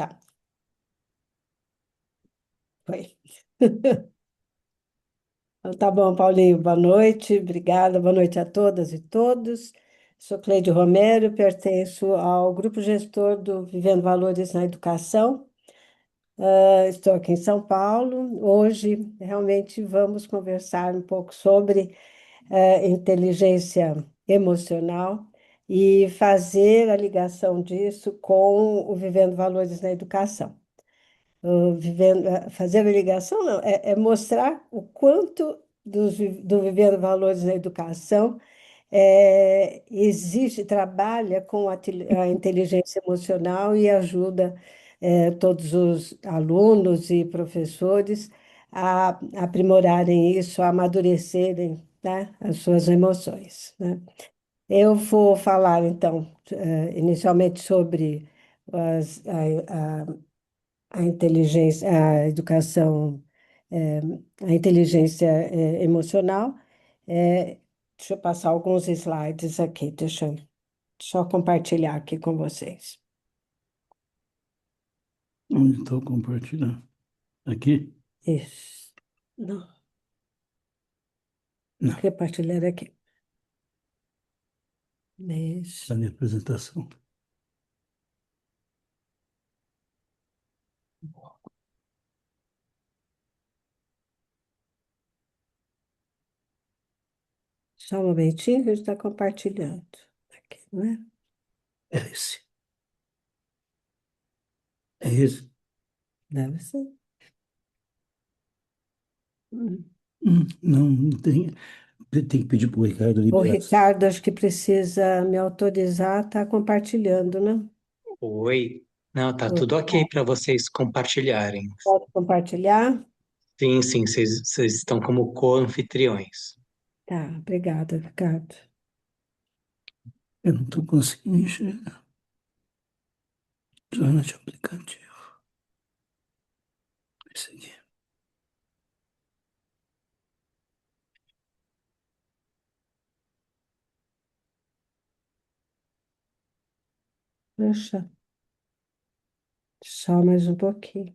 Tá, foi. Então, tá bom, Paulinho, boa noite, obrigada, boa noite a todas e todos. Sou Cleide Romero, pertenço ao grupo gestor do Vivendo Valores na Educação. Estou aqui em São Paulo. Hoje, realmente, vamos conversar um pouco sobre inteligência emocional e fazer a ligação disso com o Vivendo Valores na Educação. Fazer a ligação não, é mostrar o quanto do Vivendo Valores na Educação existe, trabalha com a inteligência emocional e ajuda todos os alunos e professores a aprimorarem isso, a amadurecerem, né, as suas emoções, né? Eu vou falar, então, inicialmente sobre as, a inteligência, a educação, eh, a inteligência, emocional. Eh, Deixa eu passar alguns slides aqui, deixa eu só compartilhar aqui com vocês. Onde estou compartilhando? Aqui? Isso. Não, Não, compartilhar aqui. na Isso. minha apresentação. Só um momentinho que a gente está compartilhando. Aqui, né? É esse. É esse. Deve ser. Hum. Não tem. Tem que pedir para o Ricardo O liberar. Ricardo, acho que precisa me autorizar, está compartilhando, né? Oi. Não, tá Oi, tudo ok Ricardo. para vocês compartilharem. Pode compartilhar? Sim, sim, vocês estão como co-anfitriões. Tá, obrigada, Ricardo. Eu não estou conseguindo enxergar. Zona de aplicativo. Esse aqui. Puxa, só mais um pouquinho.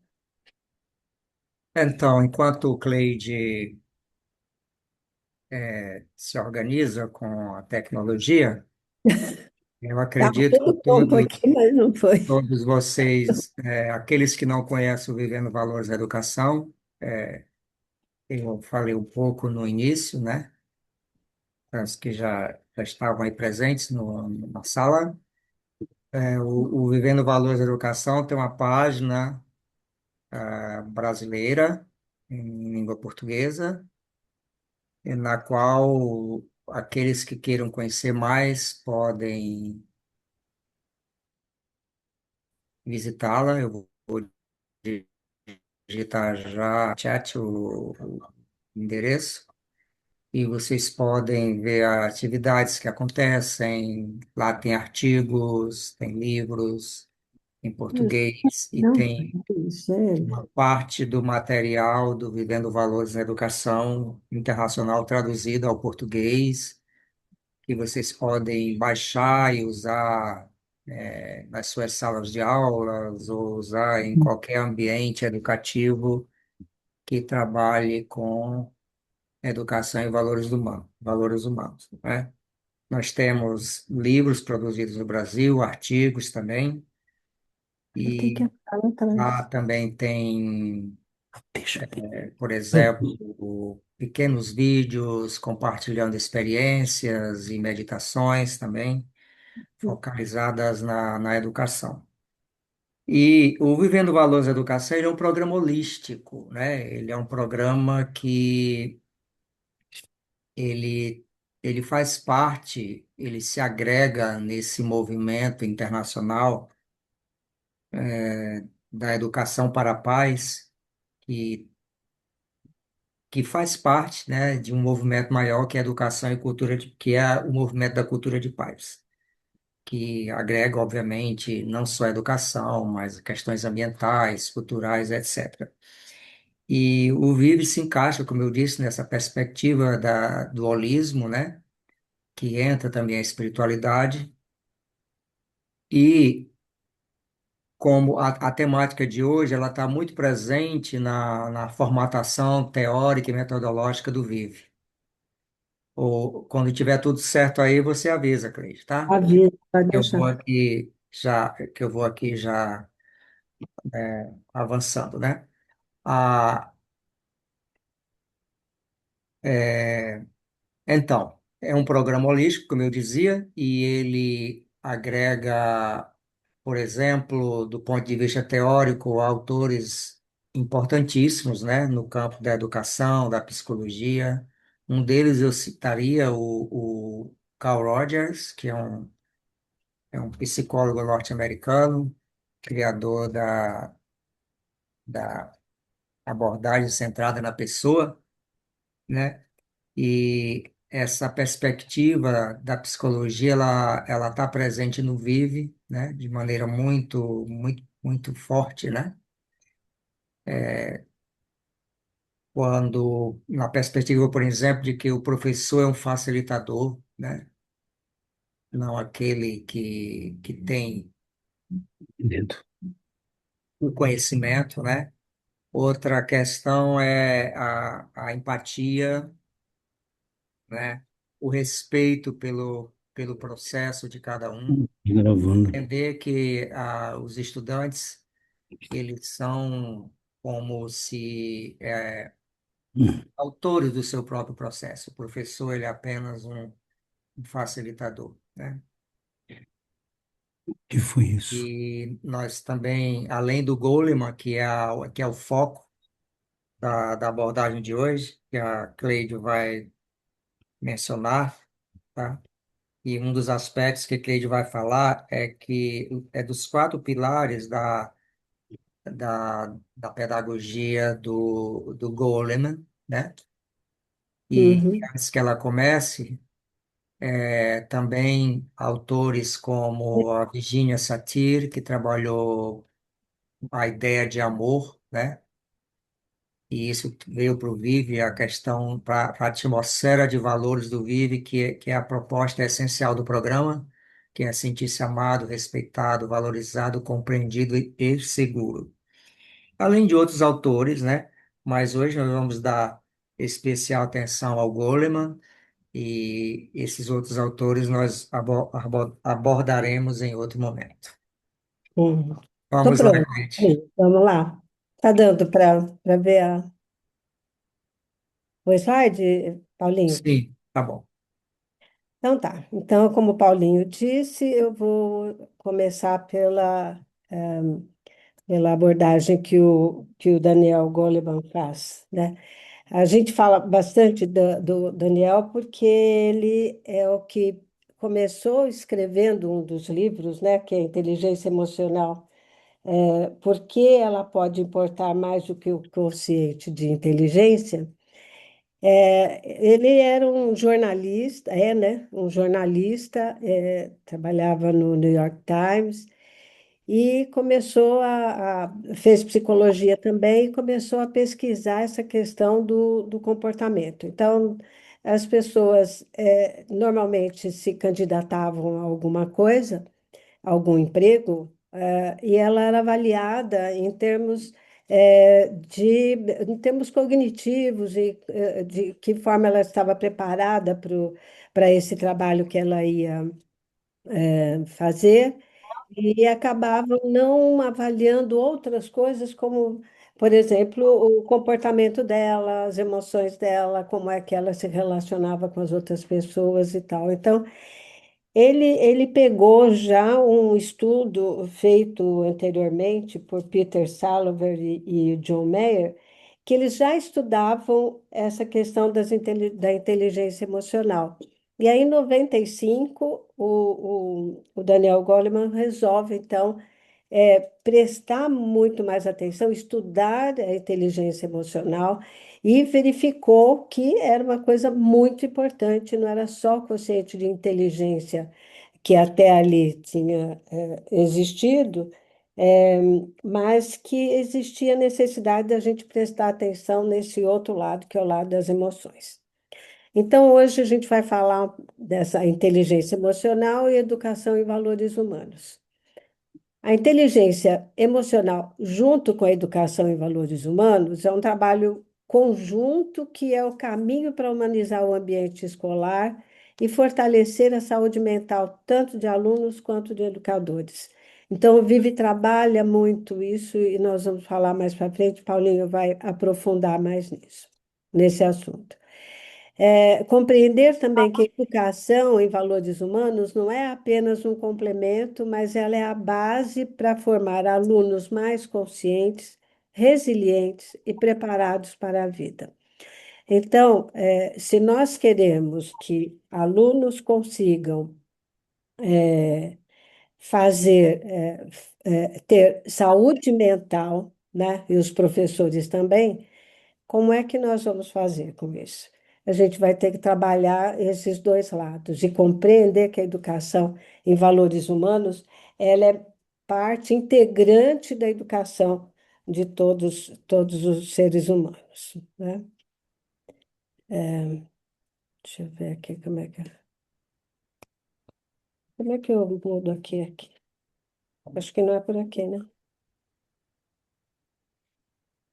Então, enquanto o Cleide se organiza com a tecnologia, eu Tá acredito que tudo pronto aqui, mas não foi. todos vocês, aqueles que não conhecem o Vivendo Valores da Educação, eu falei um pouco no início, né? Os que já estavam aí presentes na sala. O Vivendo Valores da Educação tem uma página brasileira, em língua portuguesa, na qual aqueles que queiram conhecer mais podem visitá-la. Eu vou digitar já no chat o endereço e vocês podem ver as atividades que acontecem. Lá tem artigos, tem livros em português e Não, tem isso é. uma parte do material do Vivendo Valores na Educação Internacional traduzido ao português, que vocês podem baixar e usar nas suas salas de aulas ou usar em qualquer ambiente educativo que trabalhe com educação e valores humanos, né? Nós temos livros produzidos no Brasil, artigos também, Eu tenho que e ficar lá lá atrás. também tem, Deixa aqui. por exemplo, pequenos vídeos compartilhando experiências e meditações também, focalizadas na educação. E o Vivendo Valores da Educação, ele é um programa holístico, né? Ele é um programa que ele, ele faz parte, ele se agrega nesse movimento internacional da educação para a paz, que, que faz parte, né, de um movimento maior que é a educação e cultura, que é o movimento da cultura de paz, que agrega, obviamente, não só a educação, mas questões ambientais, culturais, etc. E o Vive se encaixa, como eu disse, nessa perspectiva do holismo, né? Que entra também a espiritualidade. E como a temática de hoje ela está muito presente na formatação teórica e metodológica do Vive. Ou quando tiver tudo certo aí, você avisa, Cleide, tá? Avisa, pode Eu vou deixar. aqui já avançando, né? Ah, é, então, é um programa holístico, como eu dizia, e ele agrega, por exemplo, do ponto de vista teórico, autores importantíssimos, né, no campo da educação, da psicologia. Um deles eu citaria o Carl Rogers, que é um psicólogo norte-americano, criador da abordagem centrada na pessoa, né? E essa perspectiva da psicologia, ela está presente no Vive, né? De maneira muito, muito, muito forte, né? Quando, na perspectiva, por exemplo, de que o professor é um facilitador, né? Não aquele que tem Entendo. o conhecimento, né? Outra questão é a empatia, né? O respeito pelo processo de cada um. Gravando. Entender que os estudantes, eles são como se autores do seu próprio processo. O professor, ele é apenas um facilitador, né? Que foi isso? E nós também, além do Goleman, que é o foco da abordagem de hoje, que a Cleide vai mencionar, tá? E um dos aspectos que a Cleide vai falar é que é dos quatro pilares da pedagogia do Goleman, né? E Uhum, antes que ela comece, também autores como a Virginia Satir, que trabalhou a ideia de amor, né? E isso veio para o Vive, a questão para a atmosfera de valores do Vive, que é a proposta essencial do programa, que é sentir-se amado, respeitado, valorizado, compreendido e seguro. Além de outros autores, né? Mas hoje nós vamos dar especial atenção ao Goleman e esses outros autores nós abordaremos em outro momento. uhum. Estou Vamos lá, pronta. gente. Sim, vamos lá. Tá dando para ver o slide, Paulinho? Sim, tá bom. Então tá. Então, como o Paulinho disse, eu vou começar pela abordagem que o Daniel Goleman faz, né? A gente fala bastante do Daniel porque ele é o que começou escrevendo um dos livros, né, que é Inteligência Emocional. Por que ela pode importar mais do que o consciente de inteligência? Ele era um jornalista, né? Um jornalista, trabalhava no New York Times e fez psicologia também e começou a pesquisar essa questão do comportamento. Então, as pessoas normalmente se candidatavam a alguma coisa, algum emprego, e ela era avaliada em termos cognitivos e de que forma ela estava preparada para esse trabalho que ela ia fazer, e acabavam não avaliando outras coisas, como, por exemplo, o comportamento dela, as emoções dela, como é que ela se relacionava com as outras pessoas e tal. Então, ele pegou já um estudo feito anteriormente por Peter Salovers e John Mayer, que eles já estudavam essa questão da inteligência emocional. E aí, em 95, o Daniel Goleman resolve, então, prestar muito mais atenção, estudar a inteligência emocional e verificou que era uma coisa muito importante, não era só o quociente de inteligência que até ali tinha existido, é, mas que existia necessidade da gente prestar atenção nesse outro lado, que é o lado das emoções. Então, hoje a gente vai falar dessa inteligência emocional e educação em valores humanos. A inteligência emocional, junto com a educação em valores humanos, é um trabalho conjunto que é o caminho para humanizar o ambiente escolar e fortalecer a saúde mental, tanto de alunos quanto de educadores. Então, o Vive trabalha muito isso e nós vamos falar mais para frente. Paulinho vai aprofundar mais nisso, nesse assunto. Compreender também que a educação em valores humanos não é apenas um complemento, mas ela é a base para formar alunos mais conscientes, resilientes e preparados para a vida. Então, se nós queremos que alunos consigam fazer, ter saúde mental, né, e os professores também, como é que nós vamos fazer com isso? A gente vai ter que trabalhar esses dois lados e compreender que a educação em valores humanos, ela é parte integrante da educação de todos os seres humanos, né? Deixa eu ver aqui como é que eu mudo aqui. Acho que não é por aqui, né? Em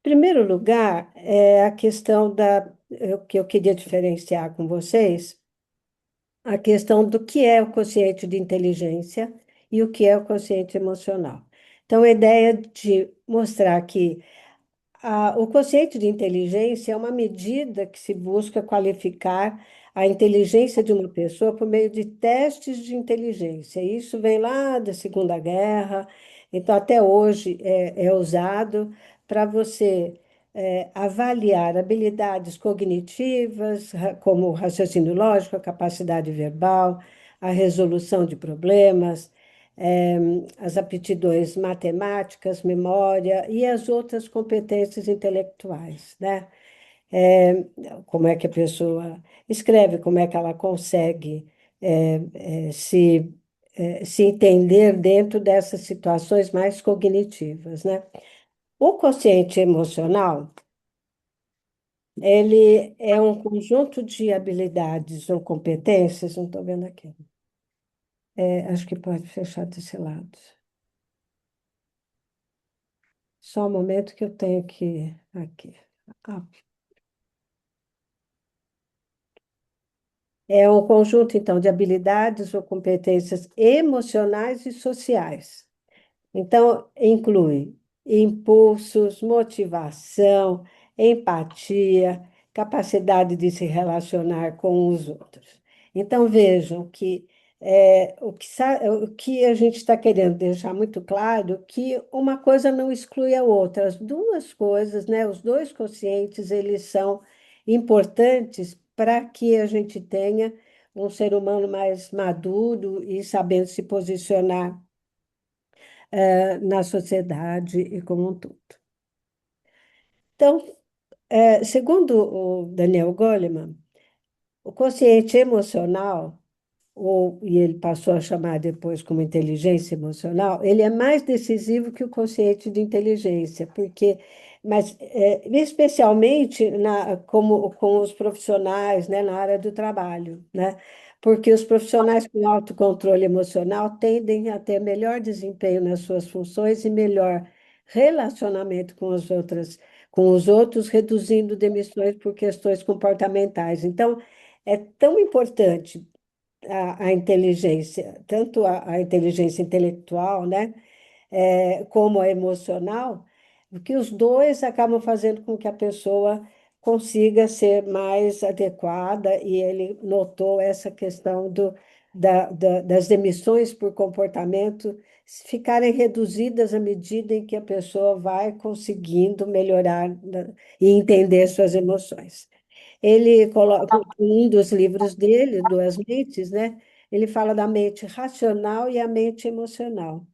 primeiro lugar, é a questão que eu queria diferenciar com vocês, a questão do que é o quociente de inteligência e o que é o quociente emocional. Então, a ideia de mostrar que o quociente de inteligência é uma medida que se busca qualificar a inteligência de uma pessoa por meio de testes de inteligência. Isso vem lá da Segunda Guerra, então até hoje é usado para você avaliar habilidades cognitivas, como o raciocínio lógico, a capacidade verbal, a resolução de problemas, eh, as aptidões matemáticas, memória e as outras competências intelectuais, né? Eh, Como é que a pessoa escreve, como é que ela consegue se entender dentro dessas situações mais cognitivas, né? O quociente emocional, ele é um conjunto de habilidades ou competências, não estou vendo aqui. Acho que pode fechar desse lado. Só um momento que eu tenho que. Aqui. Ah, é um conjunto, então, de habilidades ou competências emocionais e sociais. Então, inclui impulsos, motivação, empatia, capacidade de se relacionar com os outros. Então, vejam que o que a gente está querendo deixar muito claro que uma coisa não exclui a outra. As duas coisas, né, os dois quocientes, eles são importantes para que a gente tenha um ser humano mais maduro e sabendo se posicionar na sociedade e como um todo. Então, segundo o Daniel Goleman, o consciente emocional, e ele passou a chamar depois como inteligência emocional, ele é mais decisivo que o consciente de inteligência, mas especialmente com os profissionais, né, na área do trabalho, né? Porque os profissionais com autocontrole emocional tendem a ter melhor desempenho nas suas funções e melhor relacionamento com os outros, reduzindo demissões por questões comportamentais. Então, é tão importante a inteligência, tanto a inteligência intelectual, né, como a emocional, que os dois acabam fazendo com que a pessoa consiga ser mais adequada, e ele notou essa questão das demissões por comportamento ficarem reduzidas à medida em que a pessoa vai conseguindo melhorar, né, e entender suas emoções. Ele coloca em um dos livros dele, Duas Mentes, né? Ele fala da mente racional e a mente emocional,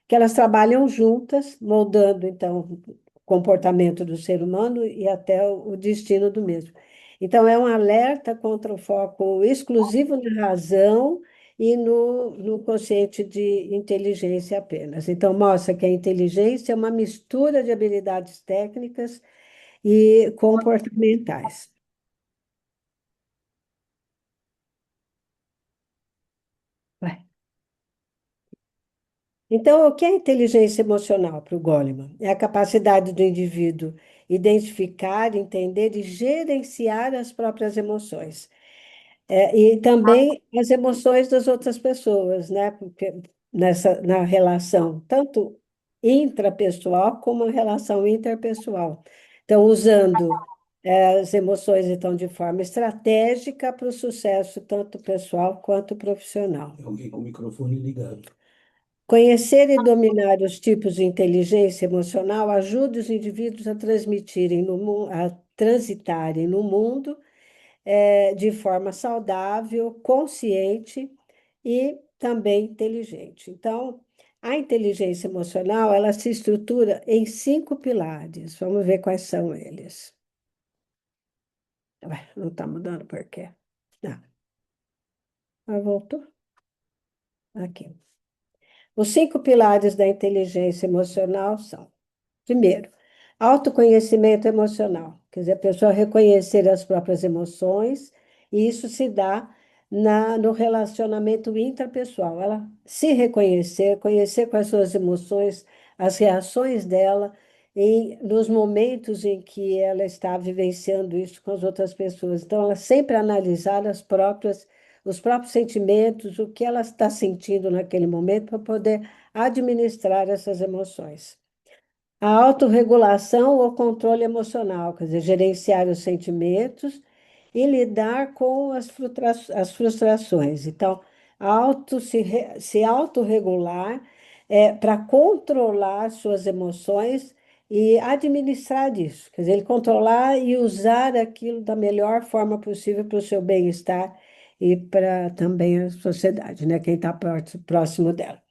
que elas trabalham juntas, moldando, então, o comportamento do ser humano e até o destino do mesmo. Então, é um alerta contra o foco exclusivo na razão e no consciente de inteligência apenas. Então, mostra que a inteligência é uma mistura de habilidades técnicas e comportamentais. Vai. Então, o que é inteligência emocional para o Goleman? É a capacidade do indivíduo identificar, entender e gerenciar as próprias emoções. E também as emoções das outras pessoas, né? Porque na relação, tanto intrapessoal como a relação interpessoal. Então, usando as emoções, então, de forma estratégica para o sucesso, tanto pessoal quanto profissional. Tem alguém com o microfone ligado. Conhecer e dominar os tipos de inteligência emocional ajuda os indivíduos a a transitarem no mundo de forma saudável, consciente e também inteligente. Então, a inteligência emocional, ela se estrutura em 5 pilares. Vamos ver quais são eles. Ué, não está mudando por quê? Não. Voltou? Aqui. Os 5 pilares da inteligência emocional são: primeiro, autoconhecimento emocional, quer dizer, a pessoa reconhecer as próprias emoções, e isso se dá no relacionamento interpessoal. Ela se reconhecer, conhecer quais são as emoções, as reações dela, nos momentos em que ela está vivenciando isso com as outras pessoas. Então, ela sempre analisar os próprios sentimentos, o que ela está sentindo naquele momento, para poder administrar essas emoções. A autorregulação ou controle emocional, quer dizer, gerenciar os sentimentos e lidar com as frustrações. Então, se autorregular para controlar suas emoções e administrar isso. Quer dizer, ele controlar e usar aquilo da melhor forma possível para o seu bem-estar e para também a sociedade, né? Quem está próximo dela.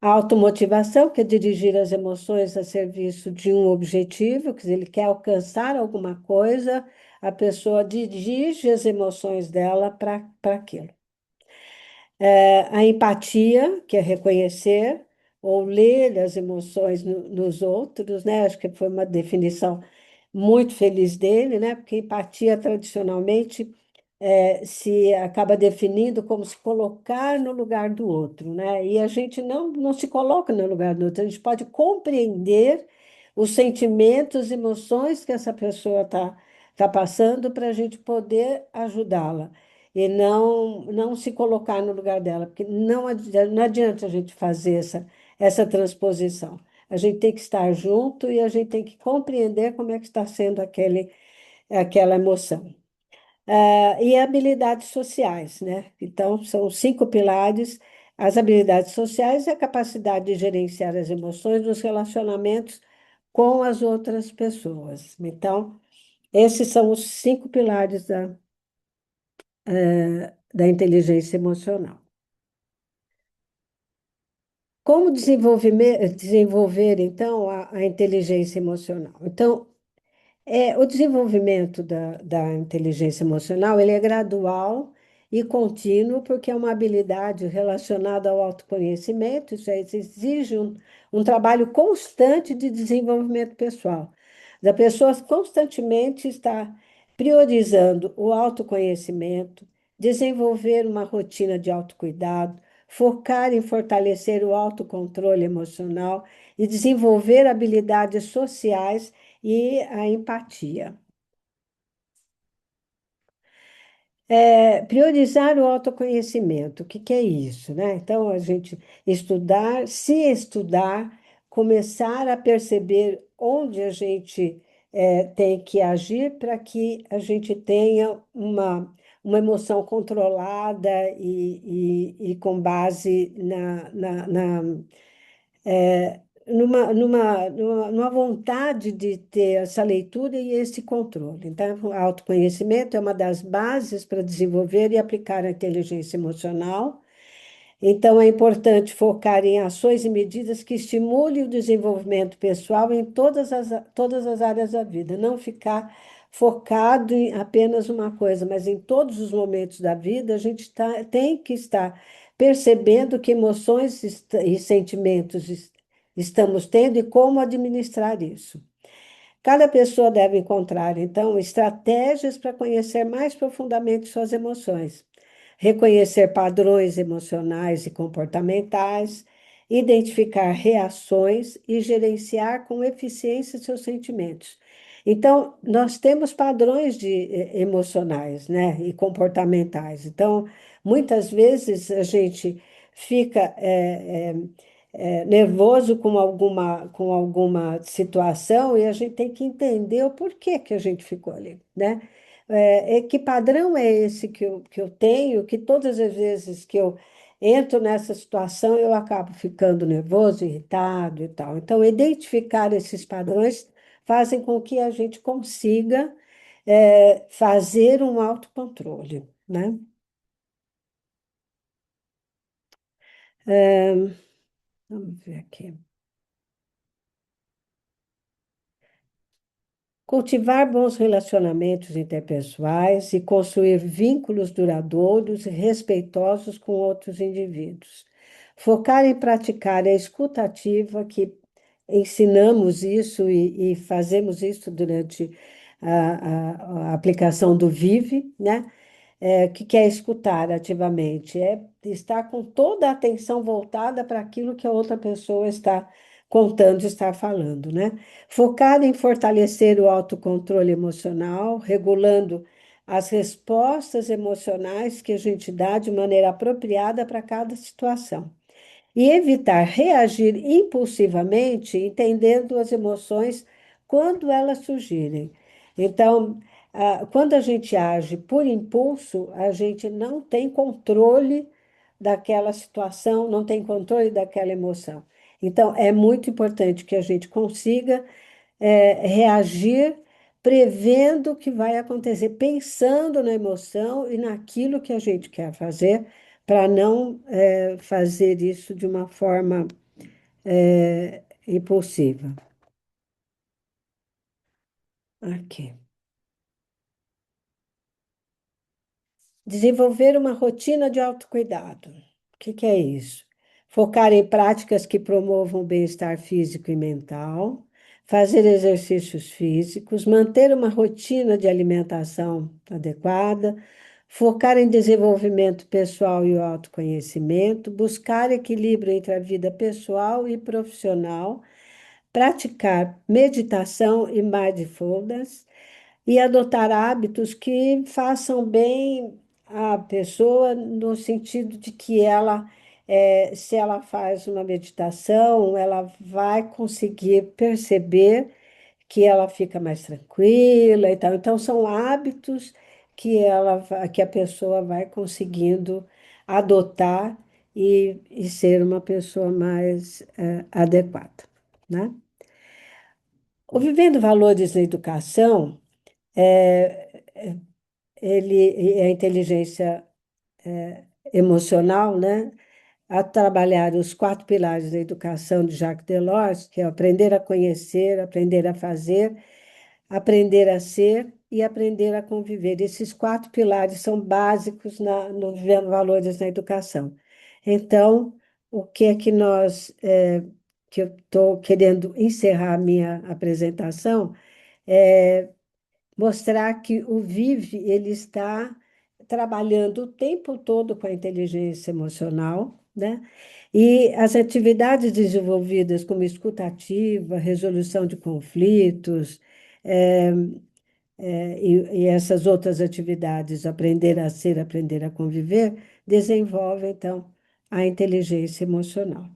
A automotivação, que é dirigir as emoções a serviço de um objetivo, quer dizer, ele quer alcançar alguma coisa, a pessoa dirige as emoções dela para aquilo. A empatia, que é reconhecer ou ler as emoções nos outros, né? Acho que foi uma definição muito feliz dele, né? Porque empatia, tradicionalmente, se acaba definindo como se colocar no lugar do outro, né? E a gente não se coloca no lugar do outro, a gente pode compreender os sentimentos, emoções que essa pessoa tá passando para a gente poder ajudá-la e não se colocar no lugar dela, porque não adianta a gente fazer essa transposição. A gente tem que estar junto e a gente tem que compreender como é que está sendo aquela emoção. E habilidades sociais, né? Então, são 5 pilares. As habilidades sociais é a capacidade de gerenciar as emoções nos relacionamentos com as outras pessoas. Então, esses são os 5 pilares da inteligência emocional. Como desenvolver, então, a inteligência emocional? Então, o desenvolvimento da inteligência emocional, ele é gradual e contínuo, porque é uma habilidade relacionada ao autoconhecimento, isso exige um trabalho constante de desenvolvimento pessoal. Da pessoa constantemente estar priorizando o autoconhecimento, desenvolver uma rotina de autocuidado, focar em fortalecer o autocontrole emocional e desenvolver habilidades sociais e a empatia. Priorizar o autoconhecimento, o que que é isso, né? Então, a gente se estudar, começar a perceber onde a gente tem que agir para que a gente tenha uma emoção controlada e com base numa vontade de ter essa leitura e esse controle. Então, o autoconhecimento é uma das bases para desenvolver e aplicar a inteligência emocional. Então, é importante focar em ações e medidas que estimulem o desenvolvimento pessoal em todas as áreas da vida. Não ficar focado em apenas uma coisa, mas em todos os momentos da vida, a gente tem que estar percebendo que emoções e sentimentos estamos tendo e como administrar isso. Cada pessoa deve encontrar, então, estratégias para conhecer mais profundamente suas emoções, reconhecer padrões emocionais e comportamentais, identificar reações e gerenciar com eficiência seus sentimentos. Então, nós temos padrões emocionais, né, e comportamentais. Então, muitas vezes a gente fica nervoso com alguma situação e a gente tem que entender o porquê que a gente ficou ali, né? Que padrão é esse que eu tenho, que todas as vezes que eu entro nessa situação eu acabo ficando nervoso, irritado e tal. Então, identificar esses padrões fazem com que a gente consiga fazer um autocontrole, né? É, vamos ver aqui. Cultivar bons relacionamentos interpessoais e construir vínculos duradouros e respeitosos com outros indivíduos. Focar em praticar a escuta ativa, que ensinamos isso e fazemos isso durante a aplicação do Vive, né? O que é escutar ativamente? É estar com toda a atenção voltada para aquilo que a outra pessoa está contando, está falando, né? Focar em fortalecer o autocontrole emocional, regulando as respostas emocionais que a gente dá de maneira apropriada para cada situação. E evitar reagir impulsivamente, entendendo as emoções quando elas surgirem. Então, quando a gente age por impulso, a gente não tem controle daquela situação, não tem controle daquela emoção. Então, é muito importante que a gente consiga reagir prevendo o que vai acontecer, pensando na emoção e naquilo que a gente quer fazer, para não fazer isso de uma forma impulsiva. Aqui. Desenvolver uma rotina de autocuidado. O que é isso? Focar em práticas que promovam o bem-estar físico e mental, fazer exercícios físicos, manter uma rotina de alimentação adequada, focar em desenvolvimento pessoal e o autoconhecimento, buscar equilíbrio entre a vida pessoal e profissional, praticar meditação e mindfulness e adotar hábitos que façam bem à pessoa, no sentido de que ela, se ela faz uma meditação, ela vai conseguir perceber que ela fica mais tranquila e tal. Então, são hábitos que a pessoa vai conseguindo adotar e ser uma pessoa mais adequada, né? O Vivendo Valores na Educação, é, ele, a inteligência emocional, né? A trabalhar os quatro pilares da educação de Jacques Delors, que é aprender a conhecer, aprender a fazer, aprender a ser e aprender a conviver. Esses quatro pilares são básicos no Vivendo Valores na Educação. Então, o que é que que eu estou querendo encerrar a minha apresentação, é mostrar que o Vive, ele está trabalhando o tempo todo com a inteligência emocional, né? E as atividades desenvolvidas como escuta ativa, resolução de conflitos, eh, e essas outras atividades, aprender a ser, aprender a conviver, desenvolvem, então, a inteligência emocional.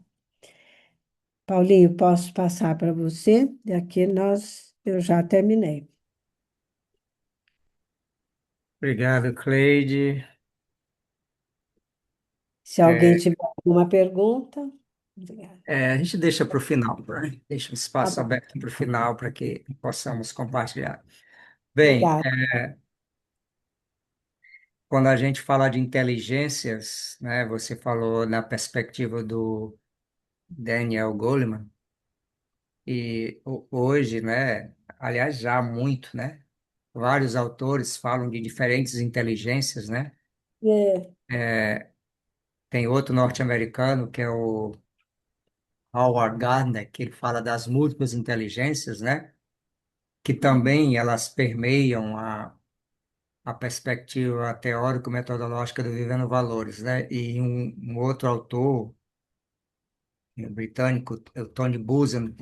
Paulinho, posso passar para você? E aqui eu já terminei. Obrigado, Cleide. Se alguém É, tiver alguma pergunta, obrigada. a gente deixa para o final, né? Deixa um Tá espaço bom, aberto para o final para que possamos compartilhar. Bem, obrigada. quando a gente fala de inteligências, né, você falou na perspectiva do Daniel Goleman, e hoje, né, aliás, já há muito, né, vários autores falam de diferentes inteligências, né? É, Tem outro norte-americano que é o Howard Gardner, que ele fala das múltiplas inteligências, né? Que também elas permeiam a perspectiva teórico-metodológica do Vivendo Valores, né? E um outro autor, britânico, o Tony Buzan,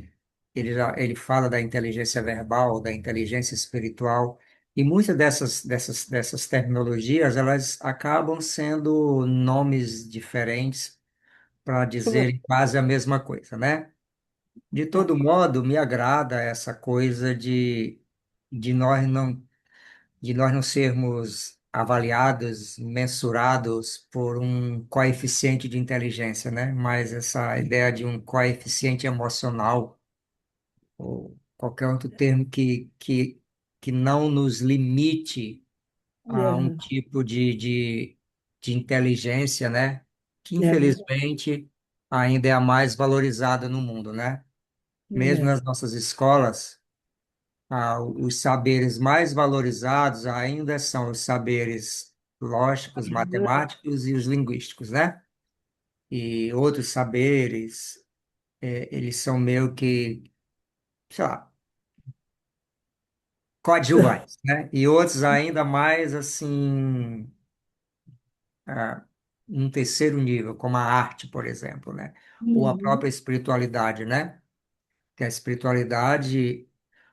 ele fala da inteligência verbal, da inteligência espiritual, e muitas dessas terminologias, elas acabam sendo nomes diferentes para dizer quase a mesma coisa, né? De É, todo modo, me agrada essa coisa de nós não, de nós não sermos avaliados, mensurados por um coeficiente de inteligência, né? Mas essa ideia de um coeficiente emocional, ou qualquer outro termo que não nos limite a um é, tipo de inteligência, né? Que é verdade. infelizmente ainda é a mais valorizada no mundo, né? Mesmo É, nas nossas escolas, os saberes mais valorizados ainda são os saberes lógicos, matemáticos e os linguísticos, né? E outros saberes, eles são meio que, sei lá, coadjuvantes, né? E outros ainda mais, assim, ah, um terceiro nível, como a arte, por exemplo, né? Ou a uhum, própria espiritualidade, né? Que a espiritualidade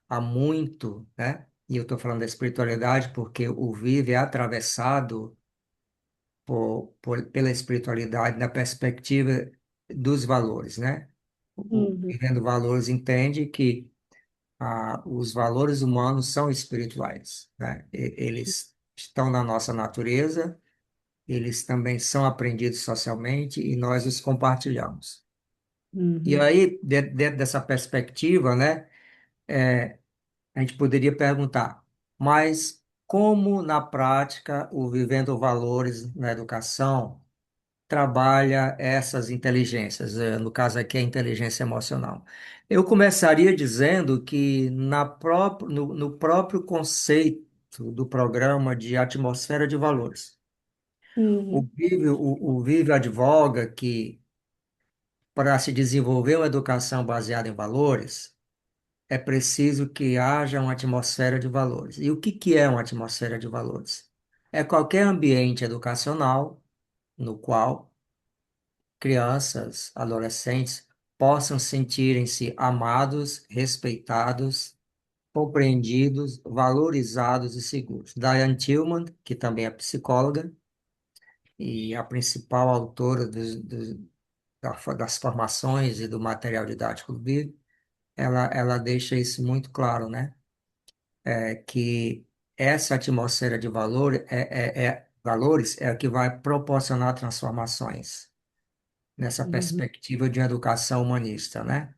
há muito, né? E eu estou falando da espiritualidade porque o vive é atravessado pela espiritualidade na perspectiva dos valores, né? O uhum, Vivendo Valores entende que os valores humanos são espirituais, né? Eles estão na nossa natureza, eles também são aprendidos socialmente e nós os compartilhamos. E uhum, aí, dentro dessa perspectiva, né? A gente poderia perguntar, mas como na prática o Vivendo Valores na educação trabalha essas inteligências? No caso aqui, a inteligência emocional. Eu começaria dizendo que no próprio conceito do programa de atmosfera de valores. uhum, O Vive advoga que para se desenvolver uma educação baseada em valores, é preciso que haja uma atmosfera de valores. E o que é uma atmosfera de valores? É qualquer ambiente educacional no qual crianças, adolescentes possam sentirem-se amados, respeitados, compreendidos, valorizados e seguros. Diane Tillman, que também é psicóloga e a principal autora das formações e do material didático do BIB, ela deixa isso muito claro, né? Que essa atmosfera de valores é a que vai proporcionar transformações nessa uhum, perspectiva de educação humanista, né?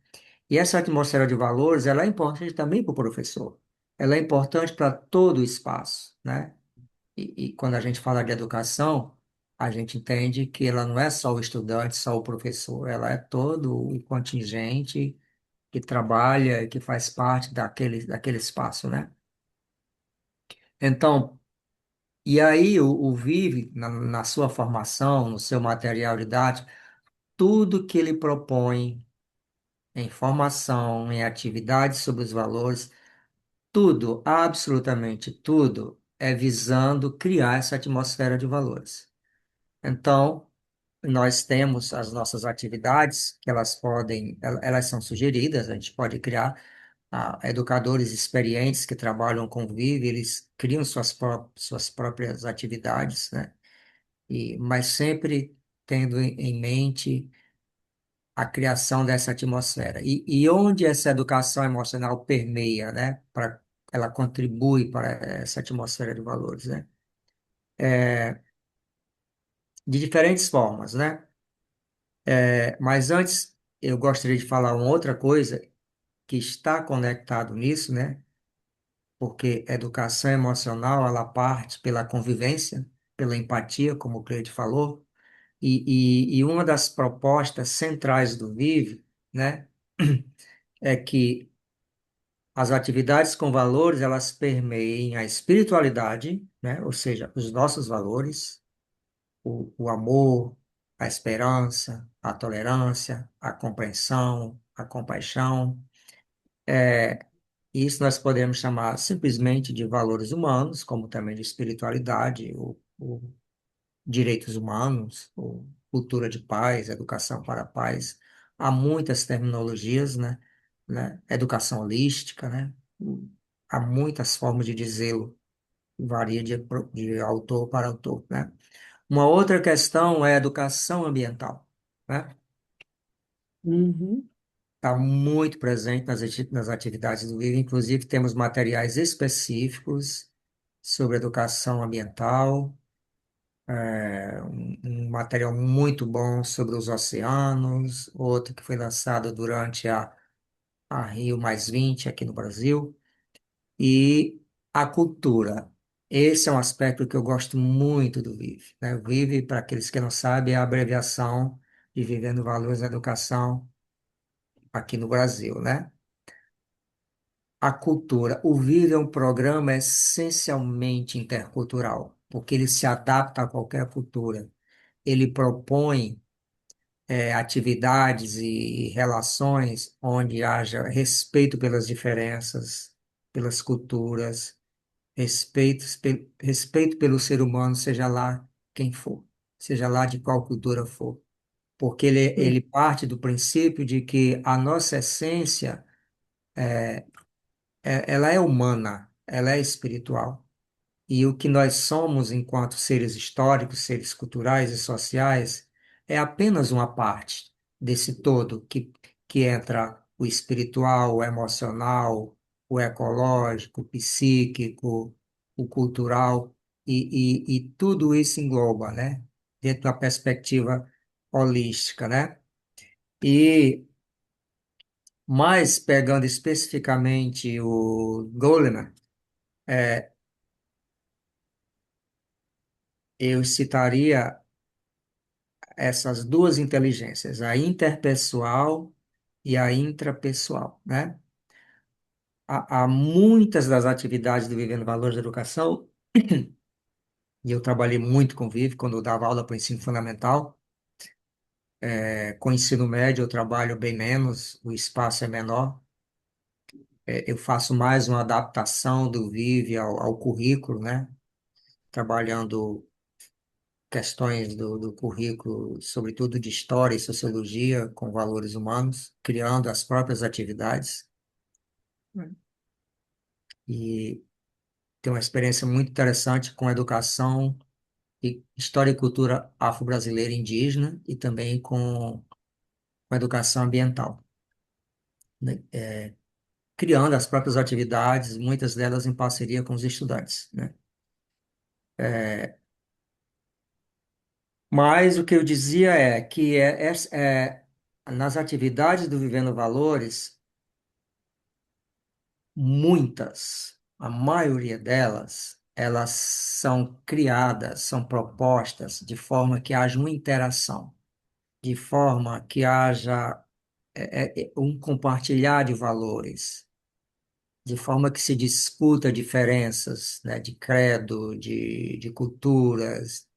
E essa atmosfera de valores, ela é importante também para o professor. Ela é importante para todo o espaço, né? E quando a gente fala de educação, a gente entende que ela não é só o estudante, só o professor, ela é todo o contingente que trabalha, que faz parte daquele espaço, né? Então, e aí o Vive, na sua formação, no seu material didático, tudo que ele propõe em formação, em atividades sobre os valores, tudo, absolutamente tudo, é visando criar essa atmosfera de valores. Então, nós temos as nossas atividades, que elas são sugeridas, a gente pode criar, educadores experientes que trabalham com Vive, eles criam suas próprias atividades, né? Mas sempre tendo em mente a criação dessa atmosfera. E onde essa educação emocional permeia, né? Ela contribui para essa atmosfera de valores, né? De diferentes formas, né? Mas antes, eu gostaria de falar uma outra coisa que está conectado nisso, né? Porque educação emocional, ela parte pela convivência, pela empatia, como o Cleide falou, e uma das propostas centrais do Vive, né, é que as atividades com valores, elas permeiem a espiritualidade, né, ou seja, os nossos valores, o amor, a esperança, a tolerância, a compreensão, a compaixão. Isso nós podemos chamar simplesmente de valores humanos, como também de espiritualidade, direitos humanos, ou cultura de paz, educação para a paz, há muitas terminologias, né? Educação holística, né? Há muitas formas de dizê-lo, varia de autor para autor, né? Uma outra questão é a educação ambiental, né? Uhum. Está muito presente nas atividades do Vive. Inclusive, temos materiais específicos sobre educação ambiental, um material muito bom sobre os oceanos, outro que foi lançado durante a Rio+20 aqui no Brasil, e a cultura. Esse é um aspecto que eu gosto muito do Vive, né? O Vive, para aqueles que não sabem, é a abreviação de Vivendo Valores da Educação aqui no Brasil, né? A cultura. O Vive é um programa essencialmente intercultural, porque ele se adapta a qualquer cultura. Ele propõe atividades e relações onde haja respeito pelas diferenças, pelas culturas, respeito pelo ser humano, seja lá quem for, seja lá de qual cultura for. Porque ele parte do princípio de que a nossa essência, ela é humana, ela é espiritual. E o que nós somos enquanto seres históricos, seres culturais e sociais, é apenas uma parte desse todo que entra o espiritual, o emocional, o ecológico, o psíquico, o cultural, e tudo isso engloba, né? Dentro da perspectiva holística, né? E mais pegando especificamente o Goleman, eu citaria essas duas inteligências, a interpessoal e a intrapessoal, né? Há muitas das atividades do Vivendo Valores da Educação, e eu trabalhei muito com Vive quando eu dava aula para o ensino fundamental. Com o ensino médio eu trabalho bem menos, o espaço é menor. Eu faço mais uma adaptação do Vive ao currículo, né? Trabalhando questões do currículo, sobretudo de história e sociologia, com valores humanos, criando as próprias atividades. E tem uma experiência muito interessante com educação e história e cultura afro-brasileira e indígena e também com educação ambiental, né? Criando as próprias atividades, muitas delas em parceria com os estudantes, né? Mas o que eu dizia é que nas atividades do Vivendo Valores, muitas, a maioria delas, elas são criadas, são propostas de forma que haja uma interação, de forma que haja um compartilhar de valores, de forma que se discuta diferenças, né, de credo, de culturas,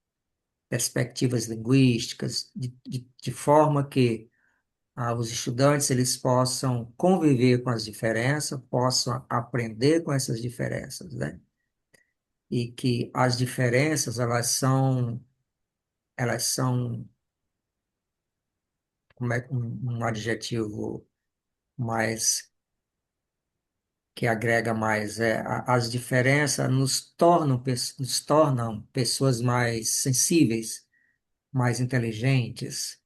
perspectivas linguísticas, de forma que os estudantes eles possam conviver com as diferenças, possam aprender com essas diferenças, né? E que as diferenças elas são como é um adjetivo mais que agrega mais as diferenças nos tornam pessoas mais sensíveis, mais inteligentes,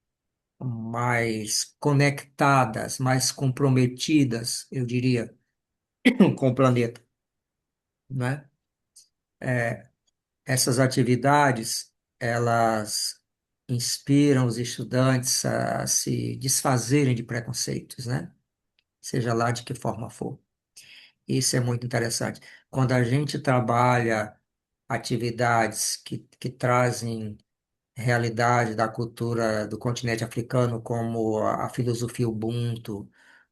mais conectadas, mais comprometidas, eu diria, com o planeta, né? Essas atividades, elas inspiram os estudantes a se desfazerem de preconceitos, né? Seja lá de que forma for. Isso é muito interessante. Quando a gente trabalha atividades que trazem realidade da cultura do continente africano, como a filosofia Ubuntu,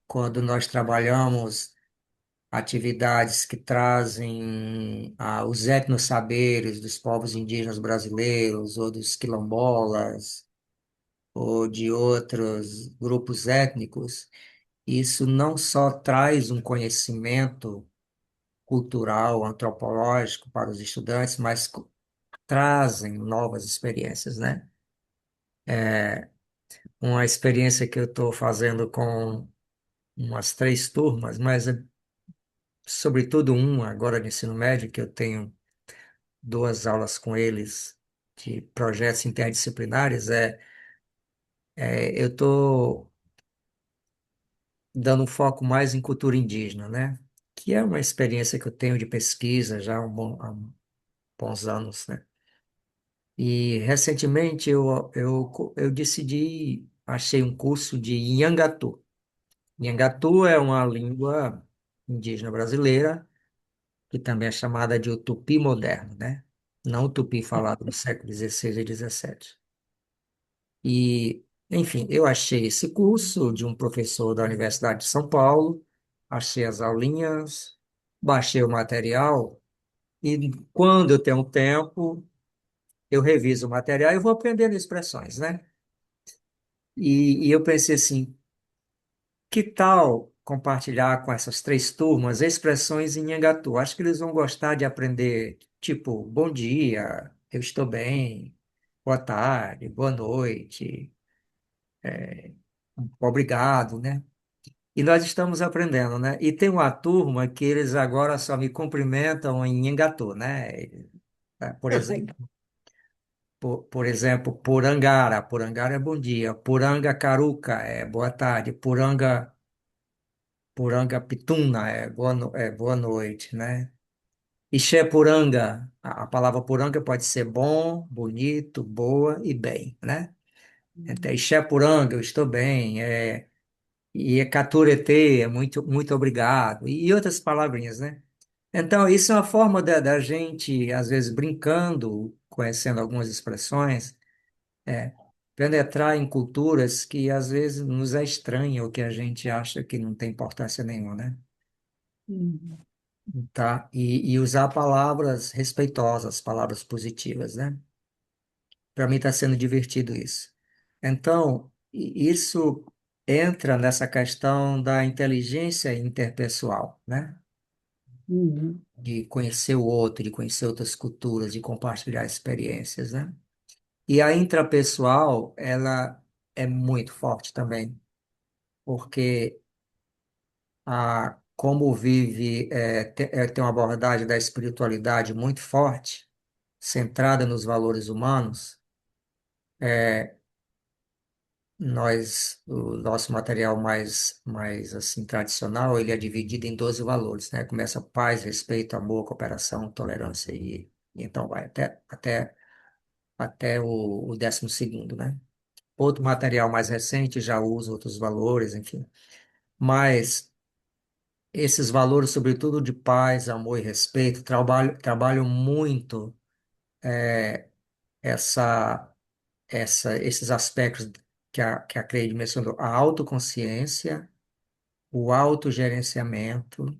quando nós trabalhamos atividades que trazem os etnossaberes dos povos indígenas brasileiros, ou dos quilombolas, ou de outros grupos étnicos, isso não só traz um conhecimento cultural, antropológico para os estudantes, mas trazem novas experiências, né? uma experiência que eu estou fazendo com umas 3 turmas, mas sobretudo uma agora de ensino médio, que eu tenho 2 aulas com eles de projetos interdisciplinares, eu estou dando um foco mais em cultura indígena, né? Que é uma experiência que eu tenho de pesquisa já há bons anos, né? E recentemente eu decidi, achei um curso de Nhangatu. Nhangatu é uma língua indígena brasileira, que também é chamada de o tupi moderno, né? Não o tupi falado no século XVI e XVII. E, enfim, eu achei esse curso de um professor da Universidade de São Paulo, achei as aulinhas, baixei o material, e quando eu tenho tempo, eu reviso o material e vou aprendendo expressões, né? E eu pensei assim, que tal compartilhar com essas 3 turmas expressões em Nhangatu? Acho que eles vão gostar de aprender, tipo, bom dia, eu estou bem, boa tarde, boa noite, obrigado, né? E nós estamos aprendendo, né? E tem uma turma que eles agora só me cumprimentam em Nhangatu, né? Por exemplo, por exemplo, Porangara. Porangara é bom dia. Poranga Caruca é boa tarde. Puranga Pituna é boa noite, né? Ixé-puranga, a palavra puranga pode ser bom, bonito, boa e bem, né? Então, Ixé-puranga, eu estou bem, e Caturete, muito, muito obrigado, e outras palavrinhas, né? Então, isso é uma forma da gente, às vezes, brincando, conhecendo algumas expressões, é, penetrar em culturas que, às vezes, nos é estranha ou que a gente acha que não tem importância nenhuma, né? Uhum. Tá? E usar palavras respeitosas, palavras positivas, né? Para mim está sendo divertido isso. Então, isso entra nessa questão da inteligência interpessoal, né? Uhum. De conhecer o outro, de conhecer outras culturas, de compartilhar experiências, né? E a intrapessoal, ela é muito forte também, porque como vive, tem uma abordagem da espiritualidade muito forte, centrada nos valores humanos, o nosso material mais assim tradicional, ele é dividido em 12 valores, né? Começa paz, respeito, amor, cooperação, tolerância e então vai até o 12º, né? Outro material mais recente já usa outros valores, enfim. Mas esses valores, sobretudo de paz, amor e respeito, trabalham muito essa esses aspectos que a Cleide mencionou, a autoconsciência, o autogerenciamento,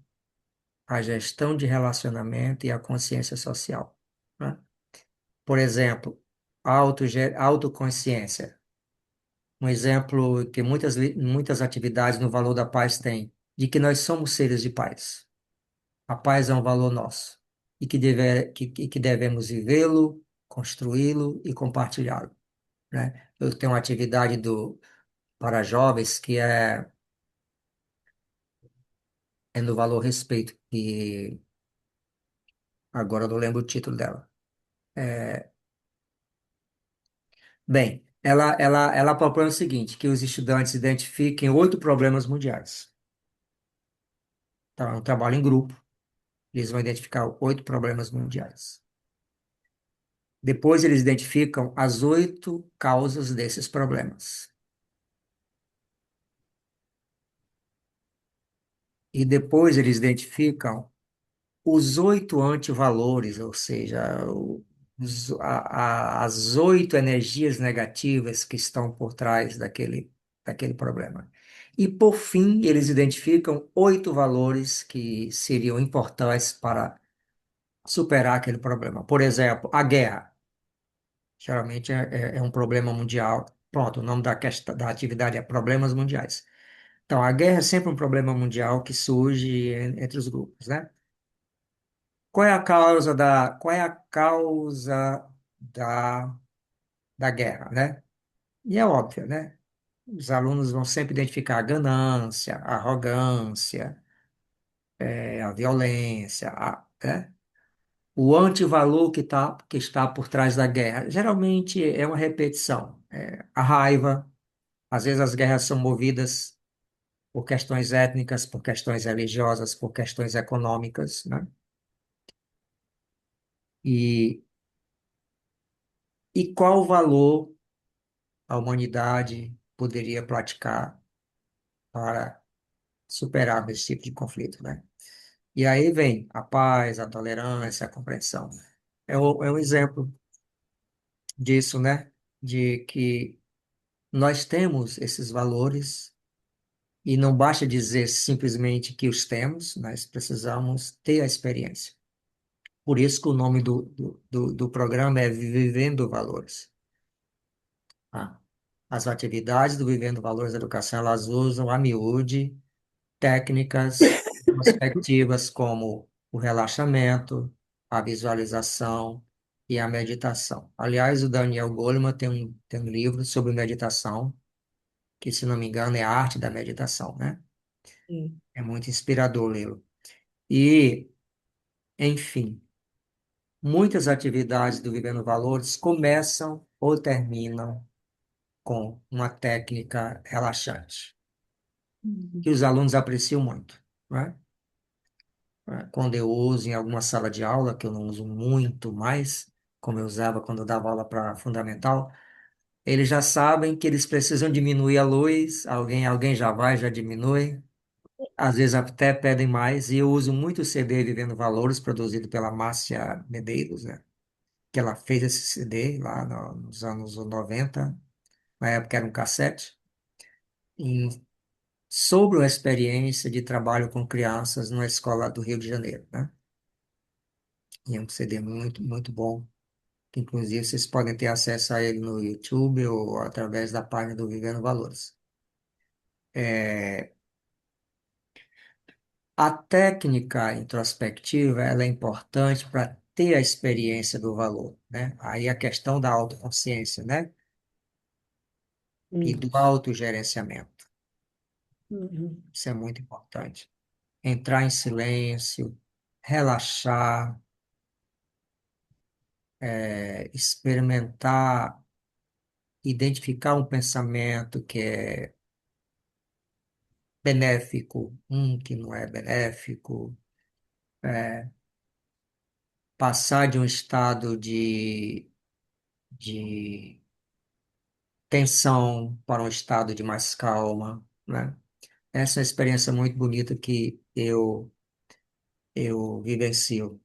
a gestão de relacionamento e a consciência social, né? Por exemplo, autoconsciência. Um exemplo que muitas atividades no Valor da Paz têm, de que nós somos seres de paz. A paz é um valor nosso e que devemos vivê-lo, construí-lo e compartilhá-lo, né? Eu tenho uma atividade para jovens que é no Valor Respeito, e agora eu não lembro o título dela. Bem, ela propõe o seguinte, que os estudantes identifiquem 8 problemas mundiais. Então, é um trabalho em grupo, eles vão identificar 8 problemas mundiais. Depois eles identificam as 8 causas desses problemas. E depois eles identificam os 8 antivalores, ou seja, as 8 energias negativas que estão por trás daquele problema. E, por fim, eles identificam 8 valores que seriam importantes para superar aquele problema. Por exemplo, a guerra. Geralmente é um problema mundial. Pronto, o nome da atividade é Problemas Mundiais. Então, a guerra é sempre um problema mundial que surge entre os grupos, né? Qual é a causa da guerra, né? E é óbvio, né? Os alunos vão sempre identificar a ganância, a arrogância, a violência, né? O antivalor que está por trás da guerra. Geralmente é uma repetição. A raiva, às vezes as guerras são movidas por questões étnicas, por questões religiosas, por questões econômicas, né? E, e qual valor a humanidade poderia praticar para superar esse tipo de conflito, né? E aí vem a paz, a tolerância, a compreensão. É um exemplo disso, né? De que nós temos esses valores e não basta dizer simplesmente que os temos, nós precisamos ter a experiência. Por isso que o nome do programa é Vivendo Valores. Ah, as atividades do Vivendo Valores da Educação, elas usam a miúde técnicas perspectivas como o relaxamento, a visualização e a meditação. Aliás, o Daniel Goleman tem um livro sobre meditação, que, se não me engano, é a arte da meditação, né? Sim. É muito inspirador lê-lo. E, enfim, muitas atividades do Vivendo Valores começam ou terminam com uma técnica relaxante, Uhum. que os alunos apreciam muito, né? Quando eu uso em alguma sala de aula, que eu não uso muito mais, como eu usava quando eu dava aula para fundamental, eles já sabem que eles precisam diminuir a luz, alguém já vai, já diminui, às vezes até pedem mais, e eu uso muito o CD Vivendo Valores, produzido pela Márcia Medeiros, né? Que ela fez esse CD lá nos anos 90, na época era um cassete, em- sobre a experiência de trabalho com crianças numa escola do Rio de Janeiro, né? E é um CD muito, muito bom, que inclusive vocês podem ter acesso a ele no YouTube ou através da página do Vivendo Valores. É, a técnica introspectiva, ela é importante para ter a experiência do valor, né? Aí a questão da autoconsciência, né? E do Isso. autogerenciamento. Uhum. Isso é muito importante. Entrar em silêncio, relaxar, experimentar, identificar um pensamento que é benéfico, um que não é benéfico, passar de um estado de tensão para um estado de mais calma, né? Essa é uma experiência muito bonita que eu vivencio.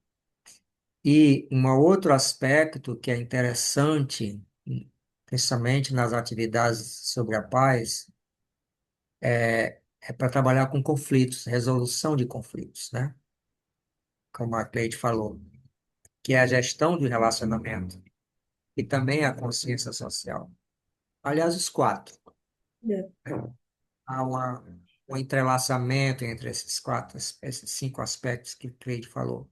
E um outro aspecto que é interessante, principalmente nas atividades sobre a paz, é para trabalhar com conflitos, resolução de conflitos, né? Como a Cleide falou, que é a gestão de relacionamento e também a consciência social. Aliás, os quatro. É. Há um entrelaçamento entre esses quatro, esses cinco aspectos que o Cleide falou.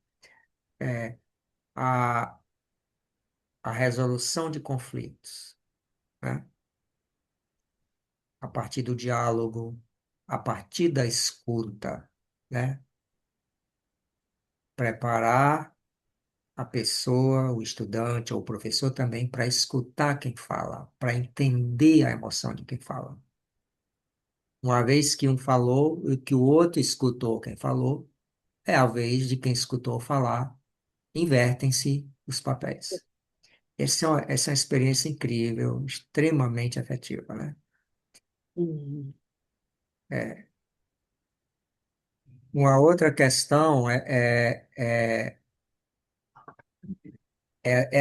A, a resolução de conflitos, né? A partir do diálogo, a partir da escuta, né? Preparar a pessoa, o estudante ou o professor também para escutar quem fala, para entender a emoção de quem fala. Uma vez que um falou e que o outro escutou quem falou, é a vez de quem escutou falar, invertem-se os papéis. Essa é uma experiência incrível, extremamente afetiva, né? Uhum. É, uma outra questão é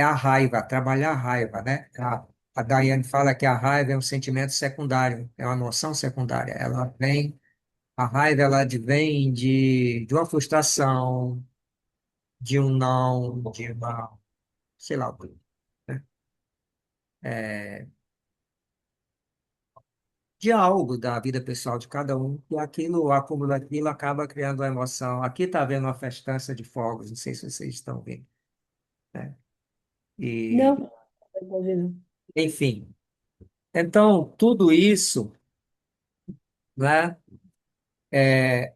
a raiva, trabalhar a raiva, né? A Daiane fala que a raiva é um sentimento secundário, é uma emoção secundária. A raiva ela advém de uma frustração, de um não, sei lá, né? De algo da vida pessoal de cada um, e aquilo, o acúmulo daquilo acaba criando uma emoção. Aqui está havendo uma festança de fogos, não sei se vocês estão vendo, né? E, Não, não, enfim, Então, tudo isso, né, é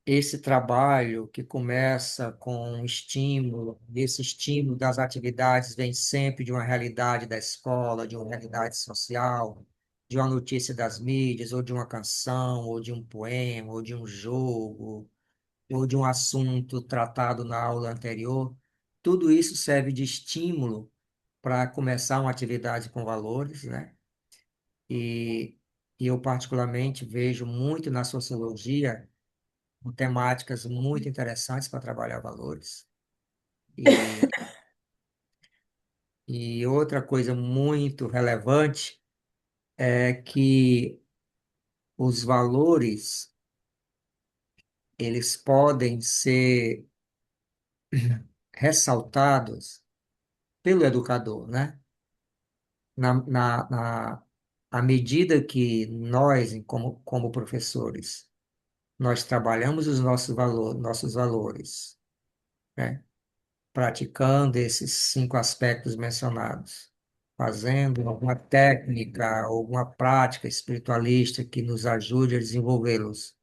esse trabalho que começa com um estímulo, esse estímulo das atividades vem sempre de uma realidade da escola, de uma realidade social, de uma notícia das mídias, ou de uma canção, ou de um poema, ou de um jogo, ou de um assunto tratado na aula anterior. Tudo isso serve de estímulo para começar uma atividade com valores, né? E, e eu particularmente vejo muito na sociologia com temáticas muito interessantes para trabalhar valores. E, e outra coisa muito relevante é que os valores, eles podem ser ressaltados pelo educador, né? À medida que nós, como professores, nós trabalhamos os nossos valores, né? Praticando esses 5 aspectos mencionados, fazendo alguma técnica, alguma prática espiritualista que nos ajude a desenvolvê-los.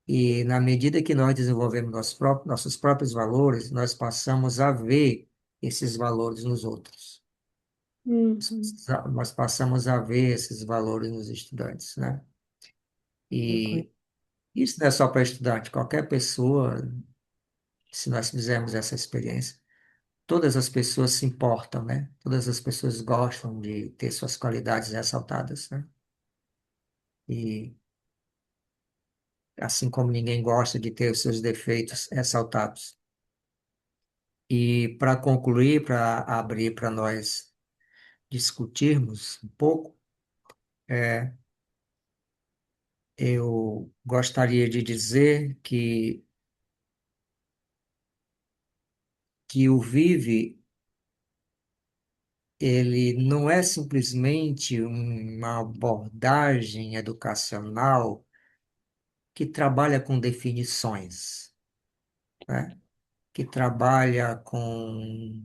E na medida que nós desenvolvemos nossos próprios valores, nós passamos a ver esses valores nos outros. Uhum. Nós passamos a ver esses valores nos estudantes, né? Reconhe- E isso não é só para estudante, qualquer pessoa, se nós fizermos essa experiência, todas as pessoas se importam, né? Todas as pessoas gostam de ter suas qualidades ressaltadas, né? E assim como ninguém gosta de ter os seus defeitos ressaltados. E para concluir, para abrir para nós discutirmos um pouco, eu gostaria de dizer que o Vive, ele não é simplesmente uma abordagem educacional que trabalha com definições, né? Que trabalha com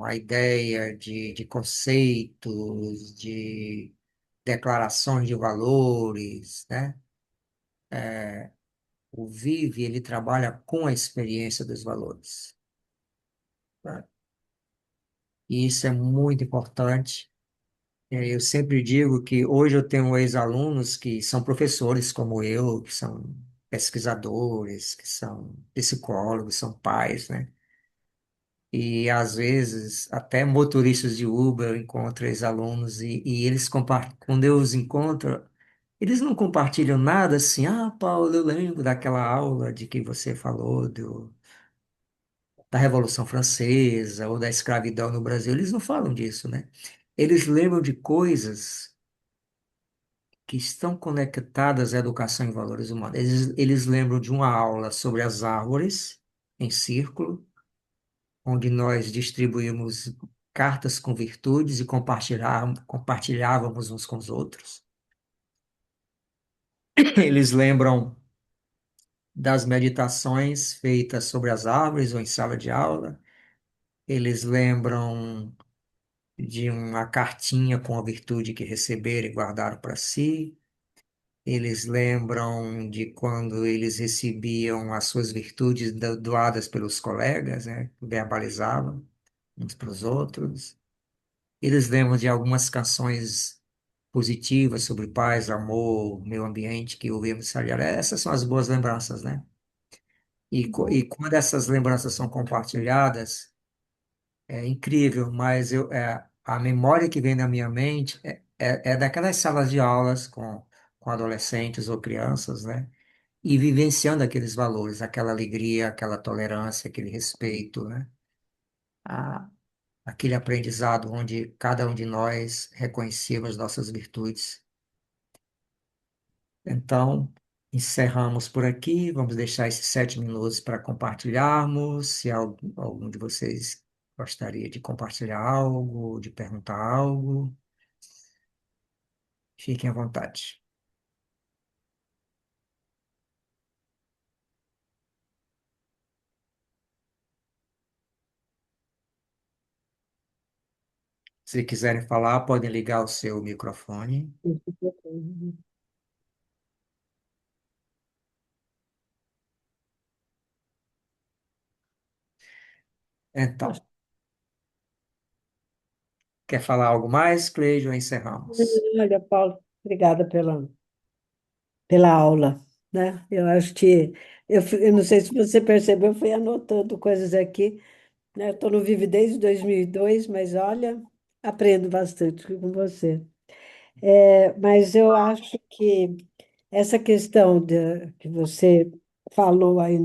a ideia de conceitos, de declarações de valores, né? O Vive, ele trabalha com a experiência dos valores, né? E isso é muito importante. Eu sempre digo que hoje eu tenho ex-alunos que são professores como eu, que são pesquisadores, que são psicólogos, são pais, né? E às vezes até motoristas de Uber eu encontro ex-alunos e eles quando eu os encontro, eles não compartilham nada assim, ah, Paulo, eu lembro daquela aula de que você falou da Revolução Francesa ou da escravidão no Brasil. Eles não falam disso, né? Eles lembram de coisas que estão conectadas à educação e valores humanos. Eles lembram de uma aula sobre as árvores em círculo, onde nós distribuímos cartas com virtudes e compartilhávamos uns com os outros. Eles lembram das meditações feitas sobre as árvores ou em sala de aula. Eles lembram de uma cartinha com a virtude que receberam e guardaram para si. Eles lembram de quando eles recebiam as suas virtudes doadas pelos colegas, né? Verbalizavam uns para os outros. Eles lembram de algumas canções positivas sobre paz, amor, meio ambiente que ouvimos falar. Essas são as boas lembranças, né? E quando essas lembranças são compartilhadas, é incrível, mas a memória que vem na minha mente é daquelas salas de aulas com adolescentes ou crianças, né? E vivenciando aqueles valores, aquela alegria, aquela tolerância, aquele respeito, né? A- Aquele aprendizado onde cada um de nós reconhecemos nossas virtudes. Então, encerramos por aqui. Vamos deixar esses 7 minutos para compartilharmos. Se algum de vocês gostaria de compartilhar algo, de perguntar algo, fiquem à vontade. Se quiserem falar, podem ligar o seu microfone. Então, quer falar algo mais, Cleide, ou encerramos? Olha, Paulo, obrigada pela aula, né? Eu acho que, eu não sei se você percebeu, eu fui anotando coisas aqui, né? Estou no Vive desde 2002, mas olha, aprendo bastante com você. Mas eu acho que essa questão que você falou aí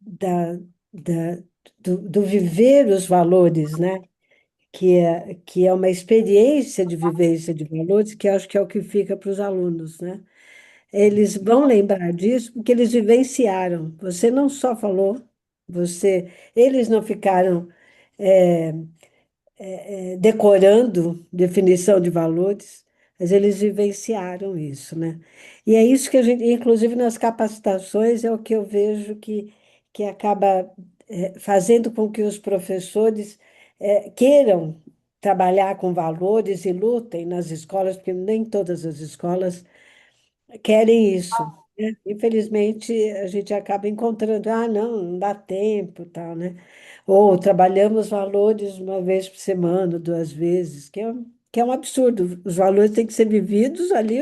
da, do viver os valores, né? Que é uma experiência de vivência de valores, que eu acho que é o que fica para os alunos, né? Eles vão lembrar disso porque eles vivenciaram. Você não só falou, eles não ficaram é, decorando definição de valores, mas eles vivenciaram isso, né? E é isso que a gente, inclusive nas capacitações, é o que eu vejo que acaba fazendo com que os professores queiram trabalhar com valores e lutem nas escolas, porque nem todas as escolas querem isso, né? Infelizmente, a gente acaba encontrando, não, não dá tempo, tal, né? Ou trabalhamos valores uma vez por semana, duas vezes, que é um absurdo. Os valores têm que ser vividos ali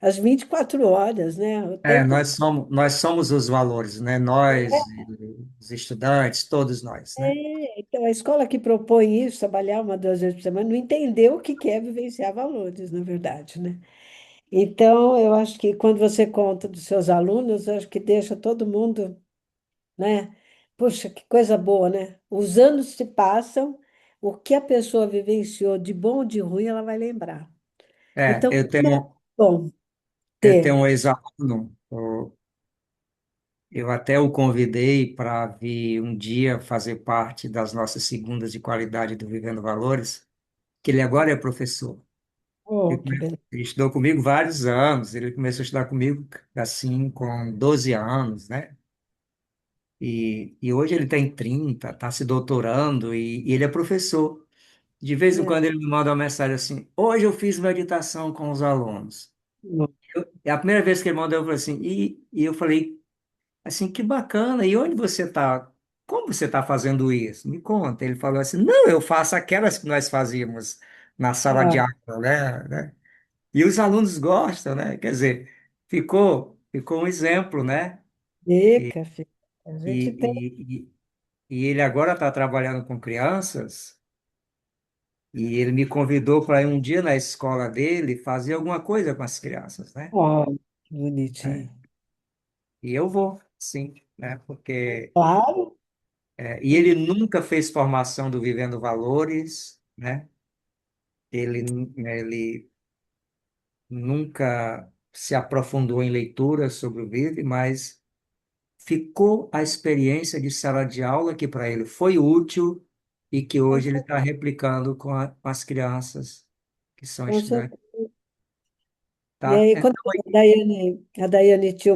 às 24 horas, né? O É, tempo. nós somos os valores, né? Nós, os estudantes, todos nós, né? Então, a escola que propõe isso, trabalhar uma, duas vezes por semana, não entendeu o que que é vivenciar valores, na verdade, né? Então, eu acho que quando você conta dos seus alunos, eu acho que deixa todo mundo, né? Puxa, que coisa boa, né? Os anos se passam, o que a pessoa vivenciou de bom ou de ruim, ela vai lembrar. É, Então, como é bom eu tenho ter. um ex-aluno, eu até o convidei para vir um dia fazer parte das nossas segundas de qualidade do Vivendo Valores, que ele agora é professor. Oh, que beleza. Ele estudou comigo vários anos, ele começou a estudar comigo assim com 12 anos, né? E hoje ele tem 30, está se doutorando e ele é professor. De vez em É. quando ele me manda uma mensagem assim: hoje eu fiz meditação com os alunos. É a primeira vez que ele mandou, eu falei assim, e eu falei assim, que bacana, e onde você está? Como você está fazendo isso? Me conta. Ele falou assim: não, eu faço aquelas que nós fazíamos na sala de Ah, aula, né? E os alunos gostam, né? Quer dizer, ficou um exemplo, né? fica, fica. A E, gente tem. e ele agora está trabalhando com crianças. E ele me convidou para ir um dia na escola dele fazer alguma coisa com as crianças, né? Ó, que É, bonitinho. e eu vou, sim, né? Porque Claro. e ele nunca fez formação do Vivendo Valores, né? Ele nunca se aprofundou em leitura sobre o Vive, mas ficou a experiência de sala de aula que para ele foi útil e que Com hoje ele cer- está replicando com as crianças que são com estudantes, certeza. E tá? aí, quando Então, a Daiane tinha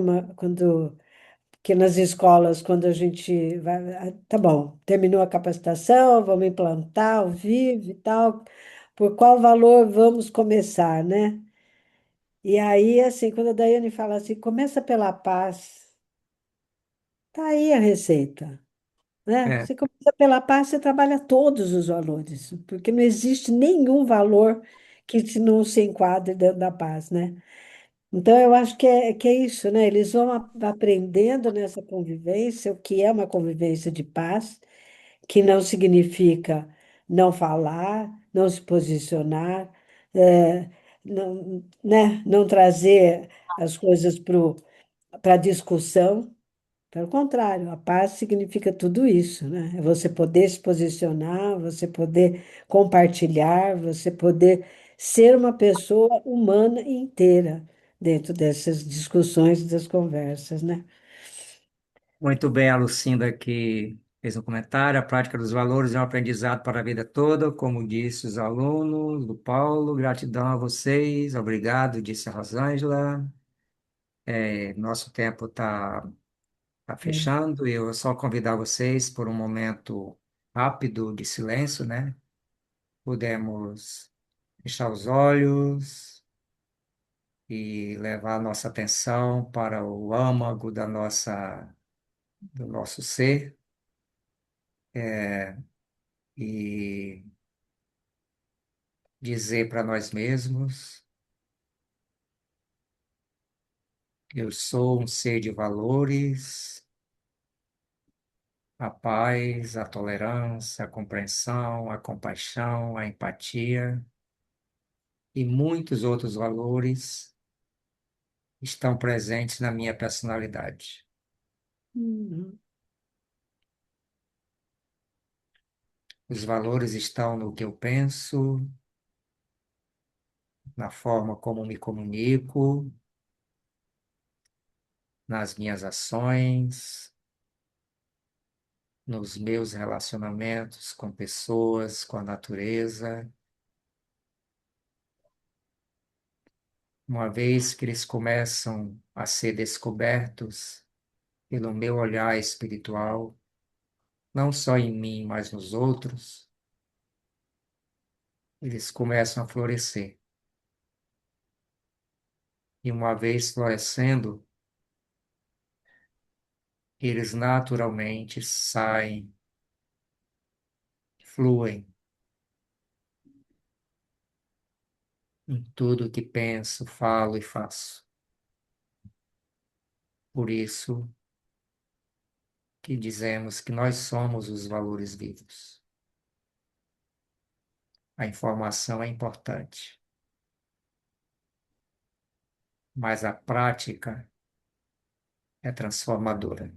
que nas escolas, quando a gente vai, tá bom, terminou a capacitação, vamos implantar o Vive e tal, por qual valor vamos começar, né? E aí, assim, quando a Daiane fala assim, começa pela paz, tá aí a receita, né? é, Você começa pela paz, você trabalha todos os valores, porque não existe nenhum valor não se enquadre dentro da paz, né? Então, eu acho que é isso, né? Eles vão aprendendo nessa convivência, o que é uma convivência de paz, que não significa não falar, não se posicionar, não, né? Não trazer as coisas para discussão. Pelo contrário, a paz significa tudo isso, né? É você poder se posicionar, você poder compartilhar, você poder ser uma pessoa humana e inteira dentro dessas discussões, das conversas, né? muito bem, a Lucinda que fez um comentário. A prática dos valores é um aprendizado para a vida toda, como disse os alunos do Paulo. Gratidão a vocês, obrigado, disse a Rosângela. Nosso tempo tá É. fechando e eu vou só convidar vocês por um momento rápido de silêncio, né? Podemos fechar os olhos e levar nossa atenção para o âmago do nosso ser, e dizer para nós mesmos: eu sou um ser de valores, a paz, a tolerância, a compreensão, a compaixão, a empatia e muitos outros valores estão presentes na minha personalidade. Uhum. Os valores estão no que eu penso, na forma como me comunico, nas minhas ações, nos meus relacionamentos com pessoas, com a natureza. Uma vez que eles começam a ser descobertos pelo meu olhar espiritual, não só em mim, mas nos outros, eles começam a florescer. E uma vez florescendo, eles naturalmente saem, fluem em tudo que penso, falo e faço. Por isso que dizemos que nós somos os valores vivos. A informação é importante, mas a prática é transformadora.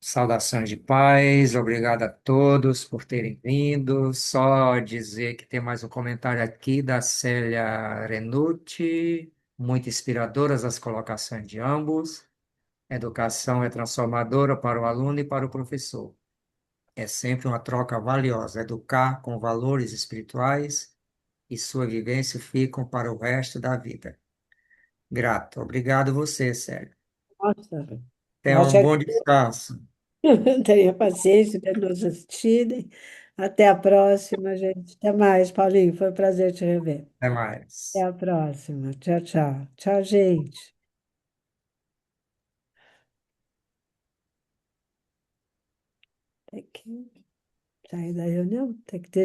Saudações de paz, obrigado a todos por terem vindo. Só dizer que tem mais um comentário aqui da Célia Renucci, muito inspiradoras as colocações de ambos. Educação é transformadora para o aluno e para o professor. É sempre uma troca valiosa. Educar com valores espirituais e sua vivência ficam para o resto da vida. Grato. Obrigado você, Célia. Nossa, Tenha acho um que bom descanso. tenha paciência de nos assistirem. Até a próxima, gente. Até mais, Paulinho. Foi um prazer te rever. Até Até mais. a próxima. Tchau, tchau. Tchau, gente. Tem que sair da reunião? Tem que ter